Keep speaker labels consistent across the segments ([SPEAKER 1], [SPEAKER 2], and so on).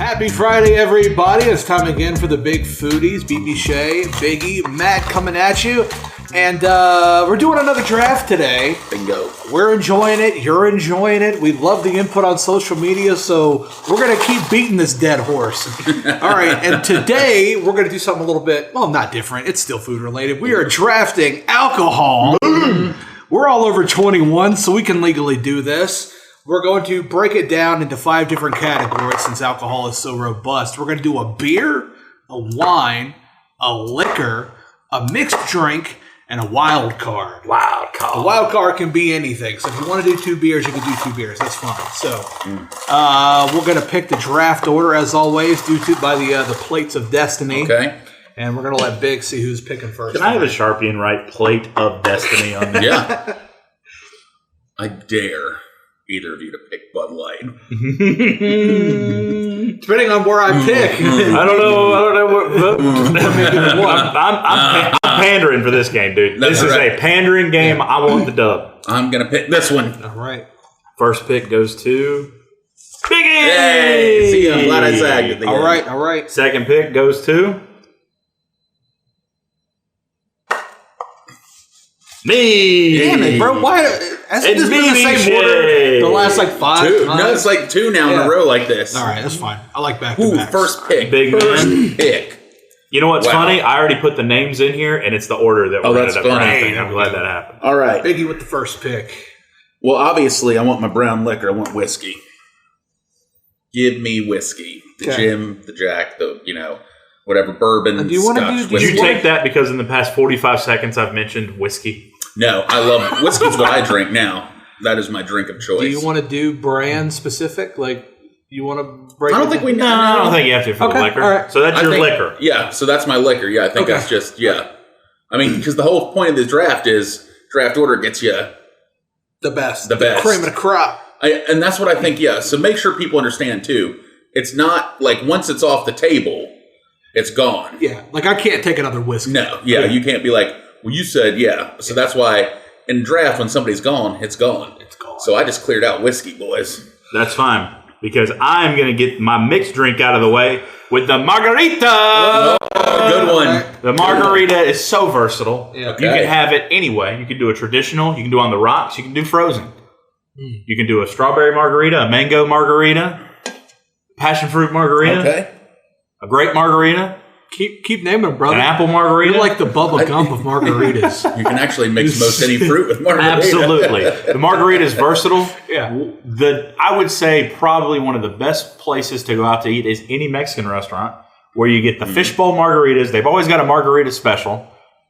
[SPEAKER 1] Happy Friday, everybody. It's time again for the Big Foodies. BB Shea, Biggie, Matt coming at you. And we're doing another draft today.
[SPEAKER 2] Bingo.
[SPEAKER 1] We're enjoying it. You're enjoying it. We love the input on social media, so we're going to keep beating this dead horse. All right, and today we're going to do something a little bit, well, not different. It's still food related. We are drafting alcohol. We're all over 21, so we can legally do this. We're going to break it down into 5 different categories since alcohol is so robust. We're going to do a beer, a wine, a liquor, a mixed drink, and a wild card.
[SPEAKER 2] Wild card.
[SPEAKER 1] A wild card can be anything. So if you want to do 2 beers, you can do 2 beers. That's fine. So we're going to pick the draft order as always, by the plates of destiny.
[SPEAKER 2] Okay.
[SPEAKER 1] And we're going to let Big see who's picking first.
[SPEAKER 3] Can I have a Sharpie and write plate of destiny on there?
[SPEAKER 2] Yeah. I dare either of you to pick Bud Light.
[SPEAKER 1] Depending on where I pick.
[SPEAKER 3] I don't know. I'm pandering for this game, dude.
[SPEAKER 2] That's
[SPEAKER 3] This
[SPEAKER 2] right.
[SPEAKER 3] is a pandering game. I want the dub.
[SPEAKER 2] I'm going to pick this one.
[SPEAKER 1] All right.
[SPEAKER 3] First pick goes to Biggie.
[SPEAKER 2] Yay! See, I'm glad I zagged at the end.
[SPEAKER 1] All right.
[SPEAKER 3] Second pick goes to me.
[SPEAKER 1] Damn it, bro. Why? Hasn't this been the
[SPEAKER 3] BB
[SPEAKER 1] same order
[SPEAKER 3] Shea.
[SPEAKER 1] the last 5
[SPEAKER 2] 2.
[SPEAKER 1] times?
[SPEAKER 2] No, it's like 2 now in a row like this.
[SPEAKER 1] All right, that's fine. I like back to
[SPEAKER 2] Ooh,
[SPEAKER 1] back.
[SPEAKER 2] first pick.
[SPEAKER 3] Big
[SPEAKER 2] first
[SPEAKER 3] man.
[SPEAKER 2] pick.
[SPEAKER 3] You know what's
[SPEAKER 2] Wow.
[SPEAKER 3] funny? I already put the names in here, and it's the order that
[SPEAKER 2] Oh,
[SPEAKER 3] we're
[SPEAKER 2] that's
[SPEAKER 3] ended up
[SPEAKER 2] funny.
[SPEAKER 3] drafting. I'm glad that happened.
[SPEAKER 2] All right.
[SPEAKER 1] Biggie with the first pick.
[SPEAKER 2] Well, obviously, I want my brown liquor. I want whiskey. Give me whiskey. The
[SPEAKER 1] Okay.
[SPEAKER 2] Jim, the Jack, the, whatever, bourbon,
[SPEAKER 1] And do you wanna
[SPEAKER 2] Scotch
[SPEAKER 1] do-
[SPEAKER 3] Did
[SPEAKER 2] whiskey.
[SPEAKER 3] you take that because in the past 45 seconds I've mentioned whiskey?
[SPEAKER 2] No, I love whiskey's what I drink now. That is my drink of choice.
[SPEAKER 1] Do you want to do brand specific? Like, you want to break
[SPEAKER 2] I don't
[SPEAKER 1] it
[SPEAKER 2] think we
[SPEAKER 1] down?
[SPEAKER 2] know.
[SPEAKER 3] No, I don't think you have to for
[SPEAKER 1] Okay,
[SPEAKER 3] the liquor.
[SPEAKER 1] all right.
[SPEAKER 3] So that's
[SPEAKER 2] I
[SPEAKER 3] your
[SPEAKER 2] think-
[SPEAKER 3] liquor.
[SPEAKER 2] Yeah, so that's my liquor. Yeah, I think
[SPEAKER 1] Okay.
[SPEAKER 2] that's just, yeah. I mean, because the whole point of this draft is draft order gets you,
[SPEAKER 1] The best.
[SPEAKER 2] The best.
[SPEAKER 1] Cream of the crop.
[SPEAKER 2] and that's what I think, yeah. So make sure people understand, too. It's not like once it's off the table, it's gone.
[SPEAKER 1] Yeah. Like, I can't take another whiskey.
[SPEAKER 2] No, yeah, you can't be like, well, you said, yeah. So that's why in draft, when somebody's gone, it's gone.
[SPEAKER 1] It's gone.
[SPEAKER 2] So I just cleared out whiskey, boys.
[SPEAKER 3] That's fine because I'm going to get my mixed drink out of the way with the margarita.
[SPEAKER 2] Oh, good one.
[SPEAKER 1] Okay.
[SPEAKER 3] The margarita is so versatile.
[SPEAKER 1] Yeah.
[SPEAKER 3] You
[SPEAKER 2] Okay.
[SPEAKER 3] can have it anyway. You can do a traditional. You can do on the rocks. You can do frozen. You can do a strawberry margarita, a mango margarita, passion fruit margarita,
[SPEAKER 2] Okay.
[SPEAKER 3] a grape margarita,
[SPEAKER 1] Keep naming them, brother.
[SPEAKER 3] an apple margarita.
[SPEAKER 1] You're like the Bubba Gump of margaritas.
[SPEAKER 2] You can actually mix most any fruit with margarita.
[SPEAKER 3] Absolutely. The margarita is versatile.
[SPEAKER 1] Yeah.
[SPEAKER 3] I would say probably one of the best places to go out to eat is any Mexican restaurant where you get the fishbowl margaritas. They've always got a margarita special.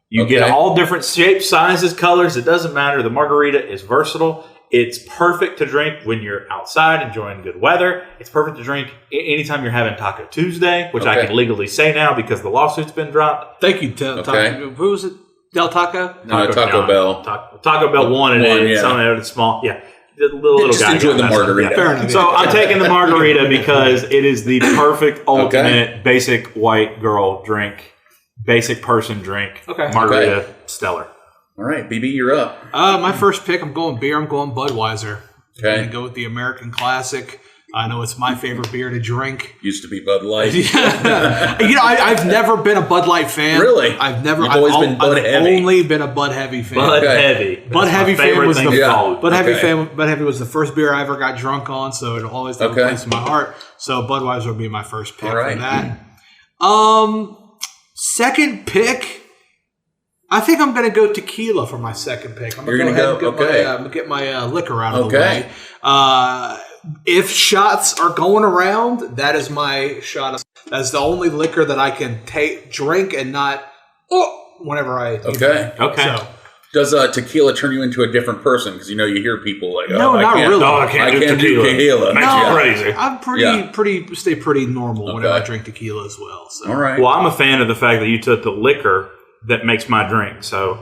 [SPEAKER 3] You get
[SPEAKER 2] Okay.
[SPEAKER 3] all different shapes, sizes, colors. It doesn't matter. The margarita is versatile. It's perfect to drink when you're outside enjoying good weather. It's perfect to drink anytime you're having Taco Tuesday, which I
[SPEAKER 2] Okay.
[SPEAKER 3] can legally say now because the lawsuit's been dropped.
[SPEAKER 1] Thank you, Taco. Who was it? Del Taco?
[SPEAKER 2] No, Taco
[SPEAKER 3] John.
[SPEAKER 2] Bell.
[SPEAKER 3] Taco Bell wanted
[SPEAKER 2] One,
[SPEAKER 3] it.
[SPEAKER 2] yeah.
[SPEAKER 3] Some of it small. Yeah. The little
[SPEAKER 2] Just
[SPEAKER 3] guy
[SPEAKER 2] enjoy
[SPEAKER 3] got
[SPEAKER 2] the
[SPEAKER 3] messed up.
[SPEAKER 2] margarita.
[SPEAKER 3] Yeah.
[SPEAKER 1] Fair enough.
[SPEAKER 3] So I'm taking the margarita because it is the perfect, ultimate, basic white girl drink, basic person drink.
[SPEAKER 1] Okay.
[SPEAKER 3] Margarita,
[SPEAKER 2] Okay.
[SPEAKER 3] stellar.
[SPEAKER 2] All right, BB, you're up.
[SPEAKER 1] My first pick, I'm going beer. I'm going Budweiser. I'm
[SPEAKER 2] Okay.
[SPEAKER 1] going to go with the American Classic. I know it's my favorite beer to drink.
[SPEAKER 2] Used to be Bud Light.
[SPEAKER 1] I've never been a Bud Light fan.
[SPEAKER 2] Really?
[SPEAKER 1] I've never.
[SPEAKER 2] You've always been Bud
[SPEAKER 1] I've
[SPEAKER 2] Heavy.
[SPEAKER 1] only been a Bud Heavy fan.
[SPEAKER 3] Bud
[SPEAKER 2] Okay.
[SPEAKER 3] Heavy.
[SPEAKER 1] Bud
[SPEAKER 3] That's my
[SPEAKER 1] Heavy fan
[SPEAKER 3] favorite
[SPEAKER 1] was
[SPEAKER 3] thing
[SPEAKER 1] the
[SPEAKER 3] to
[SPEAKER 2] Yeah.
[SPEAKER 3] call it.
[SPEAKER 1] Bud Heavy
[SPEAKER 2] Okay.
[SPEAKER 1] fan. Bud Heavy was the first beer I ever got drunk on, so it'll always have a
[SPEAKER 2] Okay.
[SPEAKER 1] place in my heart. So Budweiser would be my first pick
[SPEAKER 2] All right.
[SPEAKER 1] for that. Second pick. I think I'm going to go tequila for my second pick. I'm
[SPEAKER 2] You're
[SPEAKER 1] gonna
[SPEAKER 2] gonna
[SPEAKER 1] go ahead and
[SPEAKER 2] go- okay.
[SPEAKER 1] I'm gonna get my liquor out of the
[SPEAKER 2] Okay.
[SPEAKER 1] way. If shots are going around, that is my shot. That's the only liquor that I can drink and not whenever I
[SPEAKER 2] Okay.
[SPEAKER 3] Okay.
[SPEAKER 1] So,
[SPEAKER 2] Does tequila turn you into a different person? Because you hear people like,
[SPEAKER 1] No,
[SPEAKER 2] I
[SPEAKER 1] not
[SPEAKER 2] can't,
[SPEAKER 1] really.
[SPEAKER 3] No, I
[SPEAKER 2] I
[SPEAKER 3] can't,
[SPEAKER 2] can't
[SPEAKER 3] do
[SPEAKER 2] do tequila.
[SPEAKER 3] Makes
[SPEAKER 1] No.
[SPEAKER 3] you crazy.
[SPEAKER 1] I'm stay pretty normal whenever I drink tequila as well. So.
[SPEAKER 2] All right.
[SPEAKER 3] Well, I'm a fan of the fact that you took the liquor that makes my drink. So,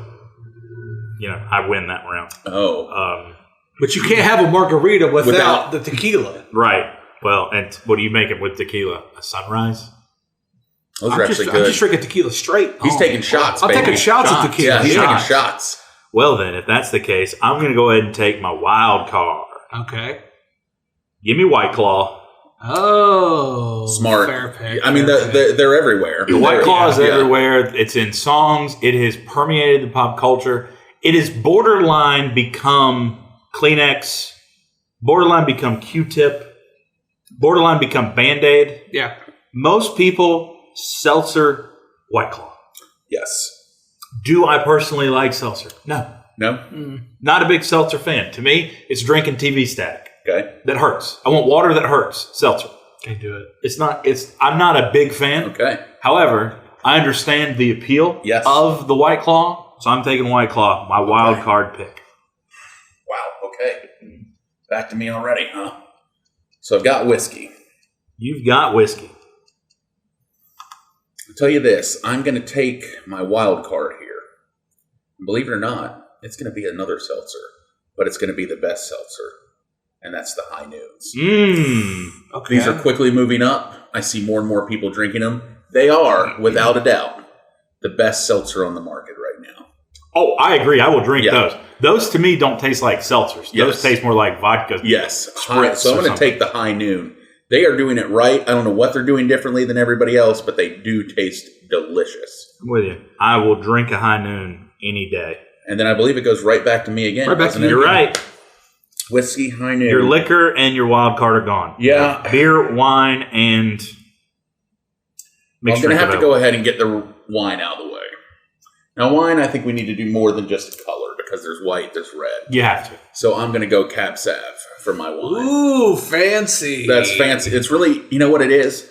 [SPEAKER 3] I win that round.
[SPEAKER 2] Oh.
[SPEAKER 1] But you can't have a margarita without
[SPEAKER 2] Without-
[SPEAKER 1] the tequila.
[SPEAKER 3] Right. Well, and what do you make it with tequila? A sunrise?
[SPEAKER 2] Those are
[SPEAKER 1] I'm
[SPEAKER 2] actually
[SPEAKER 1] just
[SPEAKER 2] good.
[SPEAKER 1] drinking tequila straight.
[SPEAKER 2] He's taking shots,
[SPEAKER 1] I'm
[SPEAKER 2] baby.
[SPEAKER 1] taking shots of tequila.
[SPEAKER 2] Yeah, he's taking
[SPEAKER 3] Shots.
[SPEAKER 2] shots.
[SPEAKER 3] Well, then, if that's the case, I'm going to go ahead and take my wild card.
[SPEAKER 1] Okay.
[SPEAKER 3] Give me White Claw.
[SPEAKER 1] Oh,
[SPEAKER 2] Smart.
[SPEAKER 1] Fair pick.
[SPEAKER 2] I mean, they're everywhere.
[SPEAKER 3] The White Claw is everywhere. It's in songs. It has permeated the pop culture. It has borderline become Kleenex, borderline become Q-tip, borderline become Band-Aid.
[SPEAKER 1] Yeah.
[SPEAKER 3] Most people, seltzer, White Claw.
[SPEAKER 2] Yes.
[SPEAKER 3] Do I personally like seltzer? No.
[SPEAKER 2] No?
[SPEAKER 3] Not a big seltzer fan. To me, it's drinking TV static.
[SPEAKER 2] Okay.
[SPEAKER 3] That hurts. I want water that hurts. Seltzer.
[SPEAKER 1] Can't do it.
[SPEAKER 3] I'm not a big fan.
[SPEAKER 2] Okay.
[SPEAKER 3] However, I understand the appeal of the White Claw, so I'm taking White Claw, my wild card pick.
[SPEAKER 2] Wow. Okay. Back to me already, huh? So I've got whiskey.
[SPEAKER 3] You've got whiskey.
[SPEAKER 2] I'll tell you this. I'm going to take my wild card here. Believe it or not, it's going to be another seltzer, but it's going to be the best seltzer, and that's the High Noons.
[SPEAKER 1] Okay.
[SPEAKER 2] These are quickly moving up. I see more and more people drinking them. They are, without a doubt, the best seltzer on the market right now.
[SPEAKER 3] Oh, I agree. I will drink those. Those, to me, don't taste like seltzers. Those taste more like vodka.
[SPEAKER 2] Yes. So I'm going to take the High Noon. They are doing it right. I don't know what they're doing differently than everybody else, but they do taste delicious.
[SPEAKER 3] I'm with you. I will drink a High Noon any day.
[SPEAKER 2] And then I believe it goes right back to me again.
[SPEAKER 1] Right back to
[SPEAKER 2] you.
[SPEAKER 3] You're right.
[SPEAKER 2] Whiskey, High Noon.
[SPEAKER 3] Your liquor and your wild card are gone.
[SPEAKER 2] Yeah.
[SPEAKER 3] Beer, wine, and
[SPEAKER 2] I'm going to have to go ahead and get the wine out of the way. Now, wine, I think we need to do more than just color because there's white, there's red.
[SPEAKER 3] You have to.
[SPEAKER 2] So I'm going to go Cab Sav for my wine.
[SPEAKER 1] Ooh, fancy.
[SPEAKER 2] That's fancy. It's really, you know what it is?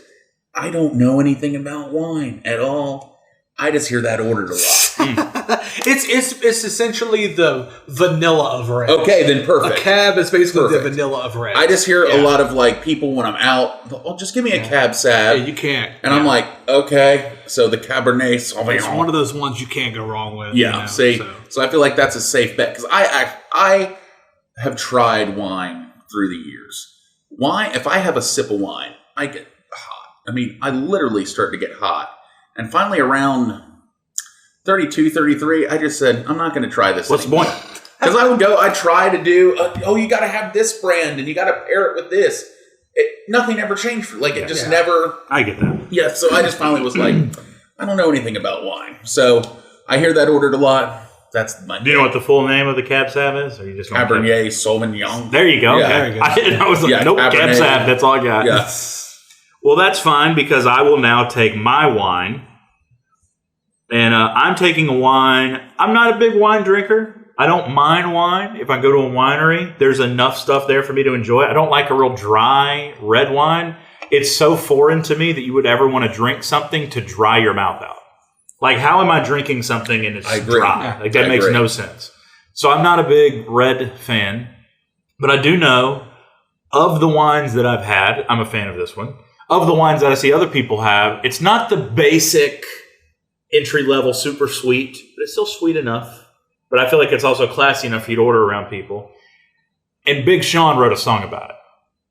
[SPEAKER 2] I don't know anything about wine at all. I just hear that ordered a lot.
[SPEAKER 1] It's essentially the vanilla of red.
[SPEAKER 2] Okay, then perfect.
[SPEAKER 1] A cab is basically the vanilla of red.
[SPEAKER 2] I just hear a lot of like people when I'm out, oh, just give me a Cab Sav.
[SPEAKER 1] Yeah, you can't.
[SPEAKER 2] And I'm like, okay. So the Cabernet Sauvignon.
[SPEAKER 1] It's one of those ones you can't go wrong with.
[SPEAKER 2] Yeah,
[SPEAKER 1] you know,
[SPEAKER 2] see? So I feel like that's a safe bet because I have tried wine through the years. Wine, if I have a sip of wine, I get hot. I mean, I literally start to get hot. And finally around 32, 33, I just said, I'm not going to try this
[SPEAKER 3] What's
[SPEAKER 2] anymore.
[SPEAKER 3] the point?
[SPEAKER 2] Because I try to do, you got to have this brand and you got to pair it with this. Nothing ever changed. Like, it just never.
[SPEAKER 3] I get that.
[SPEAKER 2] Yeah, so I just finally was like, I don't know anything about wine. So I hear that ordered a lot. That's my
[SPEAKER 3] Do you know what the full name of the Cab Sav is? Or you just
[SPEAKER 2] Cabernet Sauvignon.
[SPEAKER 3] There you go.
[SPEAKER 2] Yeah.
[SPEAKER 3] Okay.
[SPEAKER 1] There you go.
[SPEAKER 3] I was like, nope,
[SPEAKER 2] Cabernet.
[SPEAKER 3] Cab Sav. That's all I got.
[SPEAKER 2] Yeah.
[SPEAKER 3] Well, that's fine because I will now take my wine. And I'm taking a wine. I'm not a big wine drinker. I don't mind wine. If I go to a winery, there's enough stuff there for me to enjoy. I don't like a real dry red wine. It's so foreign to me that you would ever want to drink something to dry your mouth out. Like, how am I drinking something and it's dry?
[SPEAKER 1] Yeah.
[SPEAKER 3] Like, that makes no sense. So I'm not a big red fan. But I do know of the wines that I've had, I'm a fan of this one. Of the wines that I see other people have, it's not the basic entry-level super sweet, but it's still sweet enough. But I feel like it's also classy enough for you to order around people. And Big Sean wrote a song about it.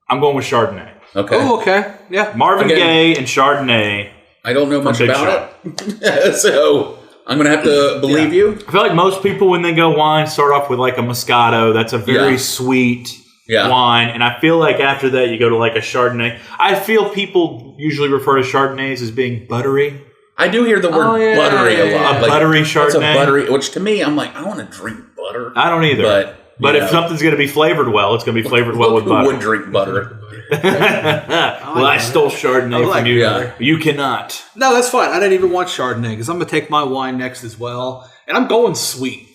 [SPEAKER 3] I'm going with Chardonnay.
[SPEAKER 2] Okay.
[SPEAKER 1] Oh, okay. Yeah.
[SPEAKER 3] Marvin Gaye and Chardonnay.
[SPEAKER 2] I don't know much
[SPEAKER 3] Big
[SPEAKER 2] about it. So I'm going to have to believe you.
[SPEAKER 3] I feel like most people, when they go wine, start off with like a Moscato. That's a very sweet wine. And I feel like after that, you go to like a Chardonnay. I feel people usually refer to Chardonnays as being buttery.
[SPEAKER 2] I do hear the word buttery a lot.
[SPEAKER 3] A buttery Chardonnay.
[SPEAKER 2] It's a buttery, which to me, I'm like, I want to drink butter.
[SPEAKER 3] I don't either. But if something's going to be flavored well, it's going to be flavored well with butter.
[SPEAKER 2] Who would drink butter?
[SPEAKER 3] Well, I stole Chardonnay from you.
[SPEAKER 2] Yeah.
[SPEAKER 3] You cannot.
[SPEAKER 1] No, that's fine. I didn't even want Chardonnay because I'm going to take my wine next as well. And I'm going sweet.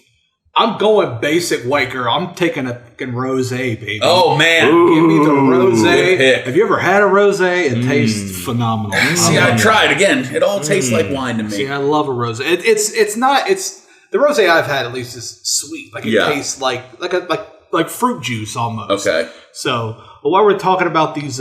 [SPEAKER 1] I'm going basic white girl. I'm taking a fucking rosé, baby.
[SPEAKER 2] Oh, man.
[SPEAKER 1] Give me the rosé.
[SPEAKER 2] Good pick.
[SPEAKER 1] Have you ever had a rosé? It tastes phenomenal.
[SPEAKER 2] See, I tried again. It all tastes like wine to me.
[SPEAKER 1] See, I love a rosé. It's the rosé I've had at least is sweet. Like it tastes like fruit juice almost.
[SPEAKER 2] Okay.
[SPEAKER 1] So while we're talking about these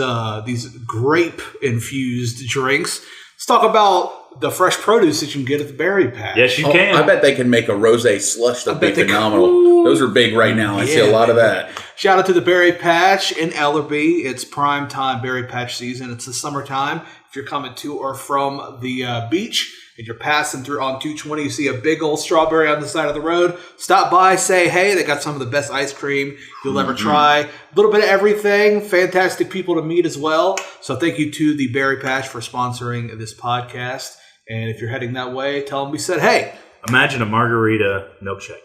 [SPEAKER 1] grape infused drinks, let's talk about the fresh produce that you can get at the Berry Patch.
[SPEAKER 3] Yes, you can.
[SPEAKER 2] I bet they can make a rosé slush. That'd be phenomenal. Those are big right now. I see a lot of that.
[SPEAKER 1] Shout out to the Berry Patch in Ellerby. It's prime time Berry Patch season. It's the summertime. If you're coming to or from the beach, and you're passing through on 220, you see a big old strawberry on the side of the road, stop by, say hey. They got some of the best ice cream you'll ever try. A little bit of everything. Fantastic people to meet as well. So thank you to the Berry Patch for sponsoring this podcast. And if you're heading that way, tell them we said hey.
[SPEAKER 3] Imagine a margarita milkshake.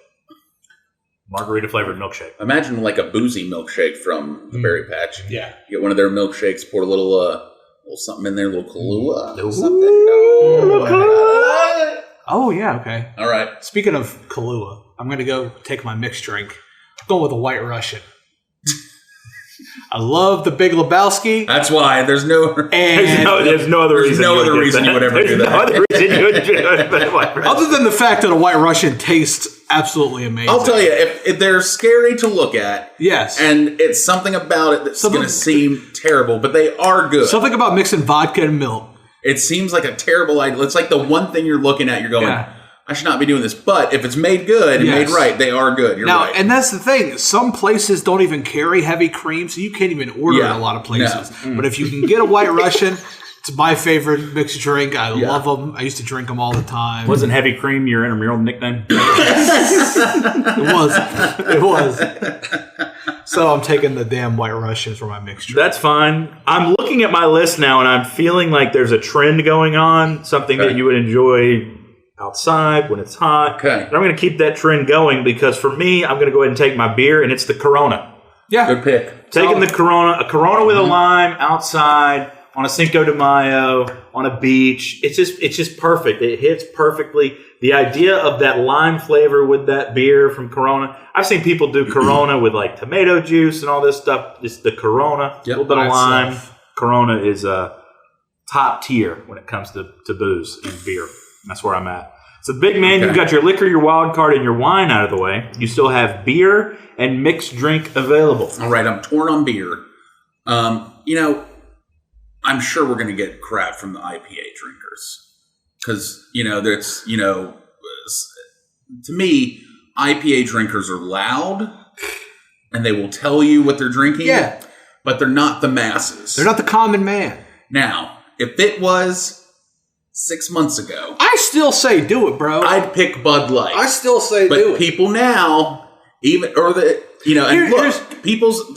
[SPEAKER 3] Margarita flavored milkshake.
[SPEAKER 2] Imagine like a boozy milkshake from the Berry Patch.
[SPEAKER 1] Yeah.
[SPEAKER 2] You get one of their milkshakes, pour a little something in there, a little Kahlua.
[SPEAKER 1] Oh, yeah, okay.
[SPEAKER 2] All right.
[SPEAKER 1] Speaking of Kahlua, I'm going to go take my mixed drink. I'm going with a White Russian. I love the Big Lebowski.
[SPEAKER 2] That's why there's no
[SPEAKER 3] other reason
[SPEAKER 2] you would ever do that.
[SPEAKER 3] No other reason you would do it.
[SPEAKER 1] Other than the fact that a White Russian tastes absolutely amazing.
[SPEAKER 2] I'll tell you, if they're scary to look at,
[SPEAKER 1] yes,
[SPEAKER 2] and it's something about it that's going to seem terrible, but they are good.
[SPEAKER 1] Something about mixing vodka and milk.
[SPEAKER 2] It seems like a terrible idea. It's like the one thing you're looking at, you're going, I should not be doing this. But if it's made good and made right, they are good. You're right.
[SPEAKER 1] And that's the thing. Some places don't even carry heavy cream, so you can't even order it a lot of places. No. But if you can get a White Russian, it's my favorite mixed drink. I love them. I used to drink them all the time.
[SPEAKER 3] Wasn't heavy cream your intramural nickname?
[SPEAKER 1] It was. So I'm taking the damn White Russian for my mixed drink.
[SPEAKER 3] That's fine. I'm looking at my list now, and I'm feeling like there's a trend going on, something that you would enjoy outside when it's hot.
[SPEAKER 2] Okay.
[SPEAKER 3] And I'm going to keep that trend going because for me, I'm going to go ahead and take my beer, and it's the Corona.
[SPEAKER 1] Yeah.
[SPEAKER 2] Good pick.
[SPEAKER 3] Taking the Corona, a Corona with a lime outside on a Cinco de Mayo, on a beach. It's just perfect. It hits perfectly. The idea of that lime flavor with that beer from Corona. I've seen people do Corona with like tomato juice and all this stuff. It's the Corona, a little bit of lime. Corona is top tier when it comes to booze and beer. That's where I'm at. So, big man, you've got your liquor, your wild card, and your wine out of the way. You still have beer and mixed drink available.
[SPEAKER 2] All right, I'm torn on beer. I'm sure we're going to get crap from the IPA drinkers because to me, IPA drinkers are loud and they will tell you what they're drinking.
[SPEAKER 1] Yeah,
[SPEAKER 2] but they're not the masses.
[SPEAKER 1] They're not the common man.
[SPEAKER 2] Now, if it was 6 months ago,
[SPEAKER 1] I still say do it, bro.
[SPEAKER 2] I'd pick Bud Light.
[SPEAKER 1] I still say do it.
[SPEAKER 2] But people now, the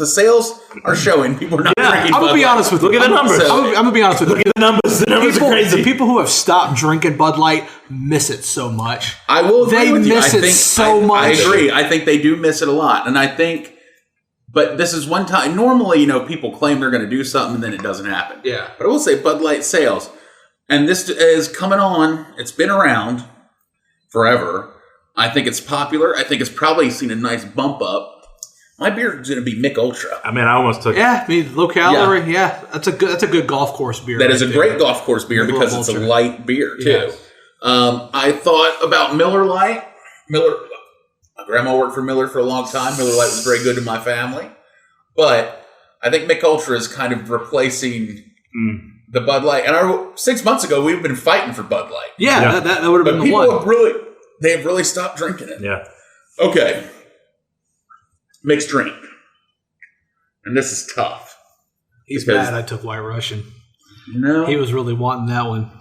[SPEAKER 2] sales are showing people are not drinking Bud Light.
[SPEAKER 1] I'm gonna be honest with you.
[SPEAKER 3] Look at the numbers.
[SPEAKER 1] I'm gonna be honest with you.
[SPEAKER 3] Look at the numbers. The numbers are crazy.
[SPEAKER 1] The people who have stopped drinking Bud Light miss it so much.
[SPEAKER 2] I will agree with you.
[SPEAKER 1] They miss it so much.
[SPEAKER 2] I agree. I think they do miss it a lot. And I think, but this is one time. Normally, people claim they're going to do something and then it doesn't happen.
[SPEAKER 1] Yeah.
[SPEAKER 2] But I will say Bud Light sales, and this is coming on. It's been around forever. I think it's popular. I think it's probably seen a nice bump up. My beer is going to be Mick Ultra.
[SPEAKER 3] I mean, I almost took it.
[SPEAKER 1] Yeah, I mean, low calorie. Yeah, that's a good golf course beer.
[SPEAKER 2] That is a great golf course beer because it's a light beer too. Yes. I thought about Miller Lite. My grandma worked for Miller for a long time. Miller Lite was very good to my family, but I think Mick Ultra is kind of replacing the Bud Light. And 6 months ago, we've been fighting for Bud Light.
[SPEAKER 1] Yeah. That would have been the one.
[SPEAKER 2] They've really stopped drinking it.
[SPEAKER 3] Yeah.
[SPEAKER 2] Okay. Mixed drink. And this is tough.
[SPEAKER 1] He's mad I took White Russian.
[SPEAKER 2] No.
[SPEAKER 1] He was really wanting that one.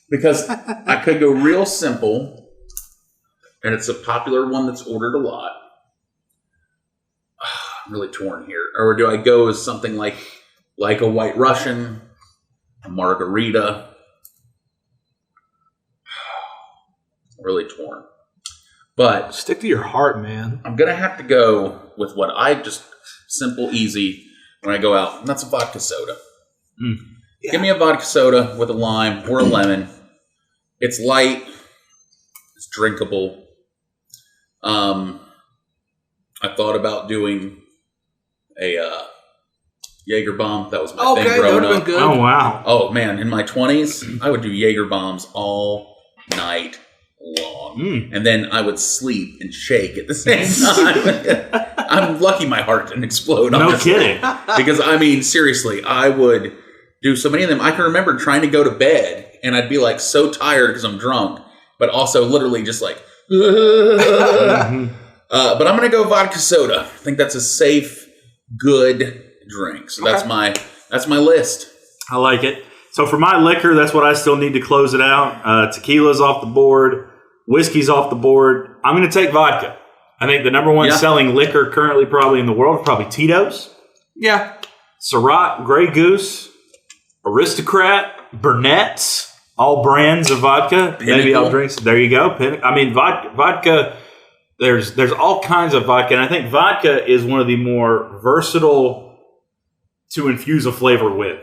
[SPEAKER 2] Because I could go real simple, and it's a popular one that's ordered a lot. I'm really torn here. Or do I go as something like a White Russian, a margarita? Really torn. But
[SPEAKER 1] stick to your heart, man.
[SPEAKER 2] I'm going to have to go with what I just simple, easy when I go out. And that's a vodka soda. Yeah. Give me a vodka soda with a lime or a lemon. It's light. It's drinkable. I thought about doing a Jaeger bomb. That was my thing growing up.
[SPEAKER 1] Good.
[SPEAKER 3] Oh, wow.
[SPEAKER 2] Oh, man. In my 20s, I would do Jaeger bombs all night long. And then I would sleep and shake at the same time. I'm lucky my heart didn't explode.
[SPEAKER 3] No kidding.
[SPEAKER 2] Because, I mean, seriously, I would do so many of them. I can remember trying to go to bed, and I'd be, like, so tired because I'm drunk, but also literally just like, but I'm going to go vodka soda. I think that's a safe, good drink. So that's my list.
[SPEAKER 3] I like it. So for my liquor, that's what I still need to close it out. Tequila's off the board. Whiskey's off the board. I'm going to take vodka. I think the number one selling liquor currently probably in the world is probably Tito's.
[SPEAKER 1] Yeah.
[SPEAKER 3] Ciroc, Grey Goose, Aristocrat, Burnett's, all brands of vodka.
[SPEAKER 2] Pinnacle.
[SPEAKER 3] Maybe I'll drink some. There you go. I mean, vodka, there's all kinds of vodka. And I think vodka is one of the more versatile to infuse a flavor with.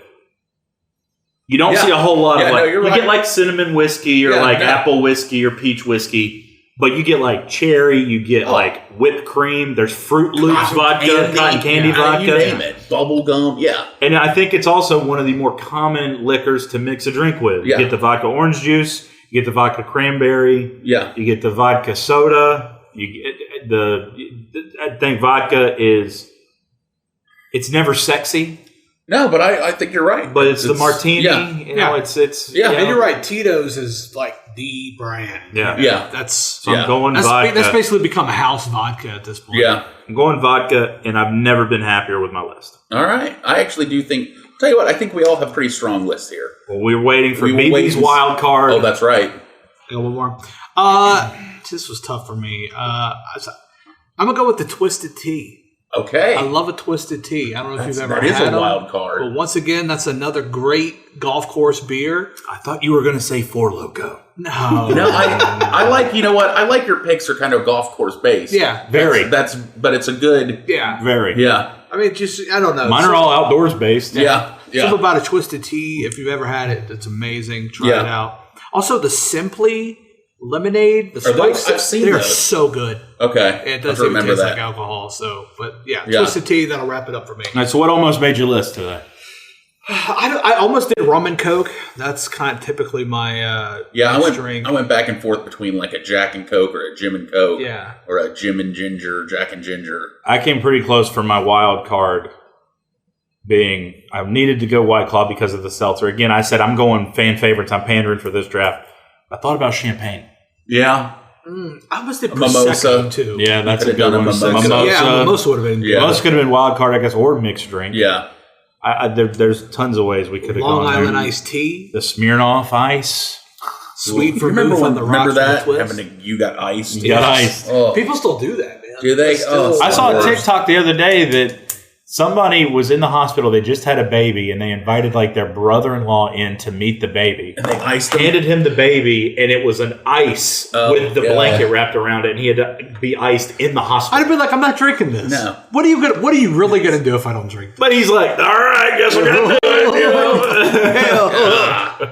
[SPEAKER 3] You don't see a whole lot of like, you get like cinnamon whiskey or apple whiskey or peach whiskey. But you get like cherry, you get like whipped cream. There's Fruit Loops vodka, cotton candy vodka.
[SPEAKER 2] You name it. Bubble gum,
[SPEAKER 3] And I think it's also one of the more common liquors to mix a drink with. You get the vodka orange juice, you get the vodka cranberry, you get the vodka soda. You get I think vodka it's never sexy.
[SPEAKER 2] No, but I think you're right.
[SPEAKER 3] But it's the martini. You know, it's
[SPEAKER 1] and you're right. Tito's is like the brand.
[SPEAKER 3] I'm going vodka.
[SPEAKER 1] That's basically become a house vodka at this point.
[SPEAKER 3] I'm going vodka, and I've never been happier with my list.
[SPEAKER 2] All right. I actually do think. Tell you what, I think we all have pretty strong lists here.
[SPEAKER 3] Well, we're waiting for BB's wild card.
[SPEAKER 2] Oh, that's right.
[SPEAKER 1] Got one more. This was tough for me. I'm gonna go with the Twisted Tea.
[SPEAKER 2] Okay.
[SPEAKER 1] I love a Twisted Tea. I don't know if you've ever had
[SPEAKER 2] it. That is a
[SPEAKER 1] them,
[SPEAKER 2] wild card.
[SPEAKER 1] But once again, that's another great golf course beer.
[SPEAKER 3] I thought you were going to say Four Loko.
[SPEAKER 1] No.
[SPEAKER 2] I like, you know what? I like your picks are kind of golf course based.
[SPEAKER 1] Yeah.
[SPEAKER 3] Very.
[SPEAKER 2] But it's a good.
[SPEAKER 1] Yeah.
[SPEAKER 3] Very.
[SPEAKER 2] Yeah.
[SPEAKER 1] I mean, I don't know.
[SPEAKER 3] Mine are all outdoors based.
[SPEAKER 2] Yeah.
[SPEAKER 1] Something about a Twisted Tea, if you've ever had it, it's amazing. Try it out. Also, the Simply lemonade, the spice,
[SPEAKER 2] I've seen
[SPEAKER 1] they're
[SPEAKER 2] those.
[SPEAKER 1] so good.
[SPEAKER 2] Okay.
[SPEAKER 1] It doesn't even taste like alcohol. So, but Twisted Tea, that'll wrap it up for me.
[SPEAKER 3] All right, so what almost made your list today?
[SPEAKER 1] I almost did rum and Coke. That's kind of typically my drink.
[SPEAKER 2] I went back and forth between like a Jack and Coke or a Jim and Coke.
[SPEAKER 1] Yeah.
[SPEAKER 2] Or a Jim and Ginger, Jack and Ginger.
[SPEAKER 3] I came pretty close for my wild card being I needed to go White Claw because of the seltzer. Again, I said I'm going fan favorites. I'm pandering for this draft. I thought about champagne.
[SPEAKER 2] Yeah.
[SPEAKER 1] I almost did Prosecco too.
[SPEAKER 3] Yeah, that's a good one.
[SPEAKER 2] Mimosa.
[SPEAKER 1] Mimosa would have been good.
[SPEAKER 3] Mimosa could have been wild card, I guess, or mixed drink.
[SPEAKER 2] Yeah.
[SPEAKER 3] There's tons of ways we could have gone.
[SPEAKER 1] Long Island iced tea.
[SPEAKER 3] The Smirnoff Ice.
[SPEAKER 1] Sweet vermouth on the rocks.
[SPEAKER 2] Remember that?
[SPEAKER 1] Twist.
[SPEAKER 2] You got iced.
[SPEAKER 3] You got iced.
[SPEAKER 2] Oh.
[SPEAKER 1] People still do that, man.
[SPEAKER 2] Do they?
[SPEAKER 3] I saw a TikTok the other day that somebody was in the hospital. They just had a baby, and they invited like their brother-in-law in to meet the baby.
[SPEAKER 2] And they iced him?
[SPEAKER 3] Handed him the baby, and it was an ice with the blanket wrapped around it, and he had to be iced in the hospital.
[SPEAKER 1] I'd be like, I'm not drinking this.
[SPEAKER 2] No.
[SPEAKER 1] What are you really gonna do if I don't drink this?
[SPEAKER 3] But he's like, all right, guess we're gonna do it.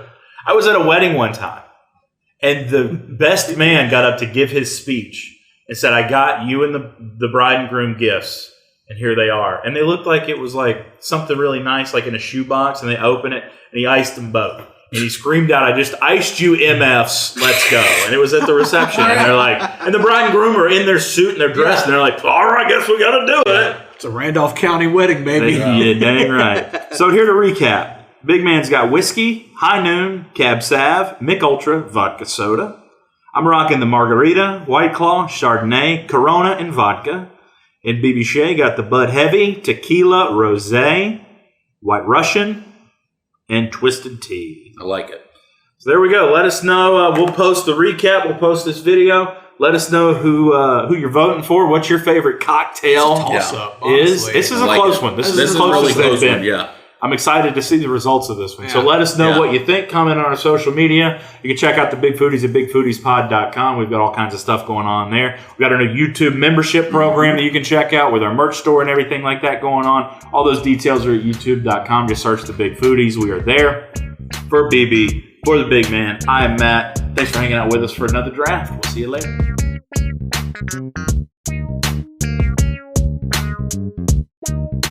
[SPEAKER 3] I was at a wedding one time, and the best man got up to give his speech and said, I got you and the bride and groom gifts. And here they are. And they looked like it was like something really nice, like in a shoebox. And they open it, and he iced them both. And he screamed out, I just iced you MFs. Let's go. And it was at the reception. And they're like, and the bride and groom are in their suit and their dress. And they're like, all right, guess we got to do it.
[SPEAKER 1] It's a Randolph County wedding, baby.
[SPEAKER 3] Yeah, dang right. So here to recap. Big Man's got whiskey, High Noon, Cab Sav, Mick Ultra, vodka soda. I'm rocking the Margarita, White Claw, Chardonnay, Corona, and vodka. And BB Shea got the Bud Heavy, Tequila, Rosé, White Russian, and Twisted Tea.
[SPEAKER 2] I like it.
[SPEAKER 3] So there we go. Let us know. We'll post the recap. We'll post this video. Let us know who you're voting for. What's your favorite cocktail
[SPEAKER 1] Toss-up,
[SPEAKER 3] is?
[SPEAKER 1] honestly.
[SPEAKER 3] This is a close one. This is as close as they've been.
[SPEAKER 2] Yeah.
[SPEAKER 3] I'm excited to see the results of this one.
[SPEAKER 1] Yeah.
[SPEAKER 3] So let us know what you think. Comment on our social media. You can check out the Big Foodies at bigfoodiespod.com. We've got all kinds of stuff going on there. We've got our new YouTube membership program that you can check out with our merch store and everything like that going on. All those details are at youtube.com. Just search the Big Foodies. We are there. For BB, for the Big Man, I am Matt. Thanks for hanging out with us for another draft. We'll see you later.